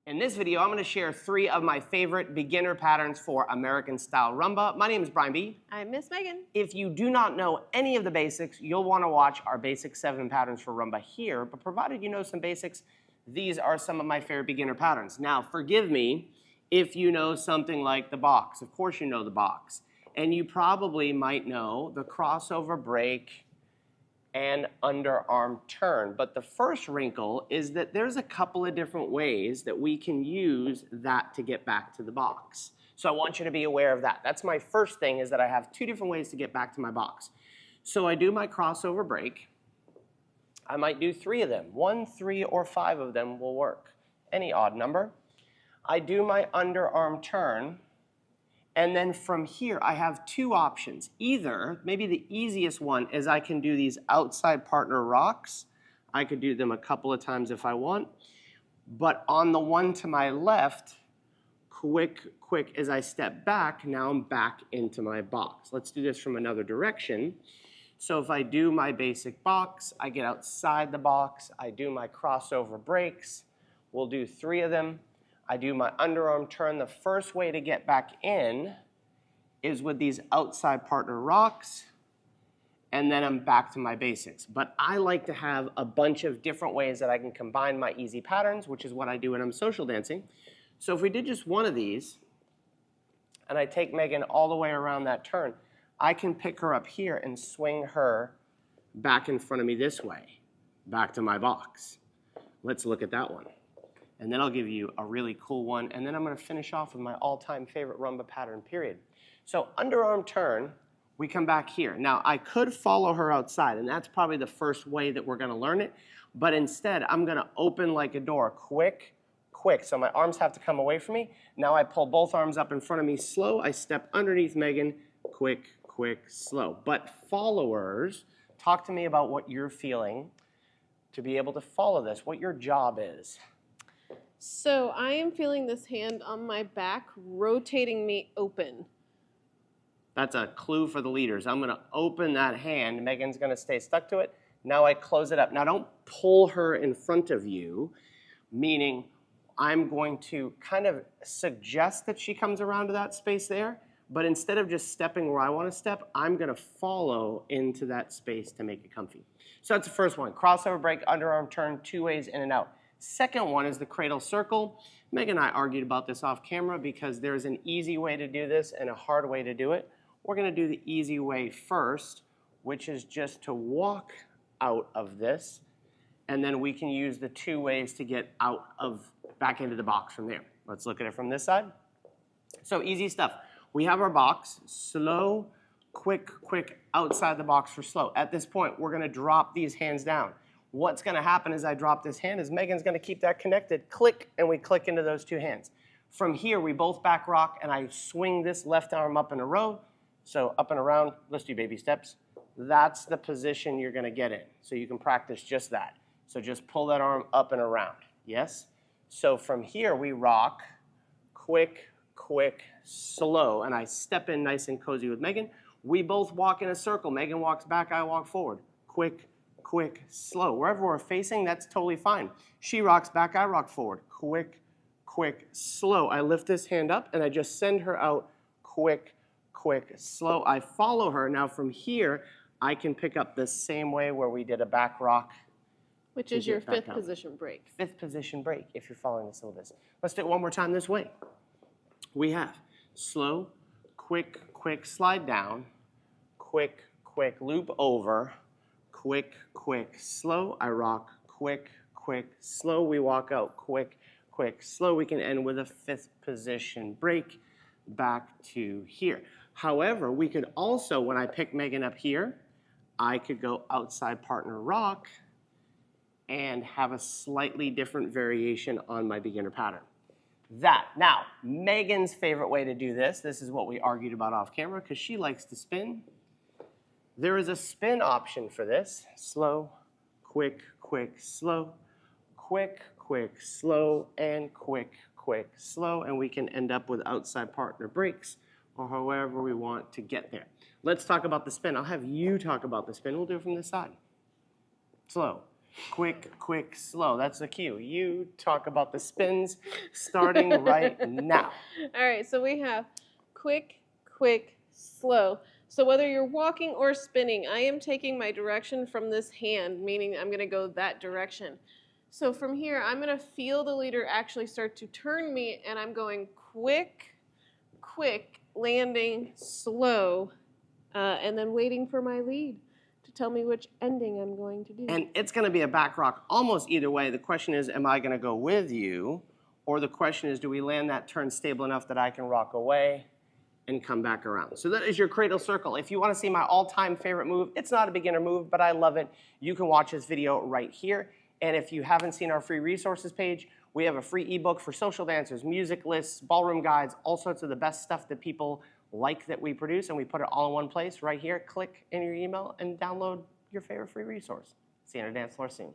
In this video, I'm going to share 3 of my favorite beginner patterns for American Style Rumba. My name is Brian B. I'm Miss Megan. If you do not know any of the basics, you'll want to watch our basic 7 patterns for Rumba here, but provided you know some basics, these are some of my favorite beginner patterns. Now, forgive me if you know something like the box. Of course you know the box. And you probably might know the crossover break and underarm turn. But the first wrinkle is that there's a couple of different ways that we can use that to get back to the box. So I want you to be aware of that. That's my first thing, is that I have 2 different ways to get back to my box. So I do my crossover break. I might do 3 of them. 1, 3, or 5 of them will work. Any odd number. I do my underarm turn. And then from here, I have 2 options. Either, maybe the easiest one is I can do these outside partner rocks. I could do them a couple of times if I want. But on the one to my left, quick as I step back, now I'm back into my box. Let's do this from another direction. So if I do my basic box, I get outside the box, I do my crossover breaks. We'll do 3 of them. I do my underarm turn. The first way to get back in is with these outside partner rocks, and then I'm back to my basics. But I like to have a bunch of different ways that I can combine my easy patterns, which is what I do when I'm social dancing. So if we did just one of these, and I take Megan all the way around that turn, I can pick her up here and swing her back in front of me this way, back to my box. Let's look at that one. And then I'll give you a really cool one, and then I'm going to finish off with my all-time favorite rumba pattern, period. So underarm turn, we come back here. Now, I could follow her outside, and that's probably the first way that we're going to learn it, but instead, I'm going to open like a door, quick. So my arms have to come away from me. Now I pull both arms up in front of me, slow. I step underneath Megan, quick, slow. But followers, talk to me about what you're feeling to be able to follow this, what your job is. So I am feeling this hand on my back rotating me open. That's a clue for the leaders. I'm going to open that hand. Megan's going to stay stuck to it. Now I close it up. Now don't pull her in front of you, meaning I'm going to kind of suggest that she comes around to that space there, but instead of just stepping where I want to step, I'm going to follow into that space to make it comfy. So that's the first one. Crossover break, underarm turn, 2 ways in and out. Second one is the cradle circle. Megan and I argued about this off camera because there's an easy way to do this and a hard way to do it. We're going to do the easy way first, which is just to walk out of this, and then we can use the 2 ways to get back into the box from there. Let's look at it from this side. So easy stuff. We have our box, slow, quick, outside the box for slow. At this point, we're going to drop these hands down. What's going to happen as I drop this hand is Megan's going to keep that connected, click, and we click into those 2 hands. From here, we both back rock, and I swing this left arm up in a row. So up and around, let's do baby steps. That's the position you're going to get in. So you can practice just that. So just pull that arm up and around, yes? So from here, we rock, quick, slow, and I step in nice and cozy with Megan. We both walk in a circle. Megan walks back, I walk forward. Quick, slow. Wherever we're facing, that's totally fine. She rocks back, I rock forward. Quick, slow. I lift this hand up and I just send her out quick, slow. I follow her. Now from here, I can pick up the same way where we did a back rock. Which is your 5th position break. 5th position break, if you're following the syllabus. Let's do it one more time this way. We have slow, quick, slide down, quick, loop over, quick, slow. I rock, quick, slow. We walk out, quick, slow. We can end with a 5th position break back to here. However, we could also, when I pick Megan up here, I could go outside partner rock and have a slightly different variation on my beginner pattern. Now, Megan's favorite way to do this is what we argued about off camera because she likes to spin. There is a spin option for this. Slow, quick, slow, quick, slow, and quick, slow. And we can end up with outside partner breaks or however we want to get there. Let's talk about the spin. I'll have you talk about the spin. We'll do it from this side. Slow, quick, quick, slow. That's the cue. You talk about the spins starting right now. All right, so we have quick, quick, slow. So whether you're walking or spinning, I am taking my direction from this hand, meaning I'm going to go that direction. So from here, I'm going to feel the leader actually start to turn me, and I'm going quick, quick, landing, slow, and then waiting for my lead to tell me which ending I'm going to do. And it's going to be a back rock almost either way. The question is, am I going to go with you? Or the question is, do we land that turn stable enough that I can rock away and come back around? So that is your cradle circle. If you want to see my all-time favorite move, it's not a beginner move, but I love it. You can watch this video right here. And if you haven't seen our free resources page, we have a free ebook for social dancers, music lists, ballroom guides, all sorts of the best stuff that people like that we produce, and we put it all in one place right here. Click in your email and download your favorite free resource. See you on the dance floor soon.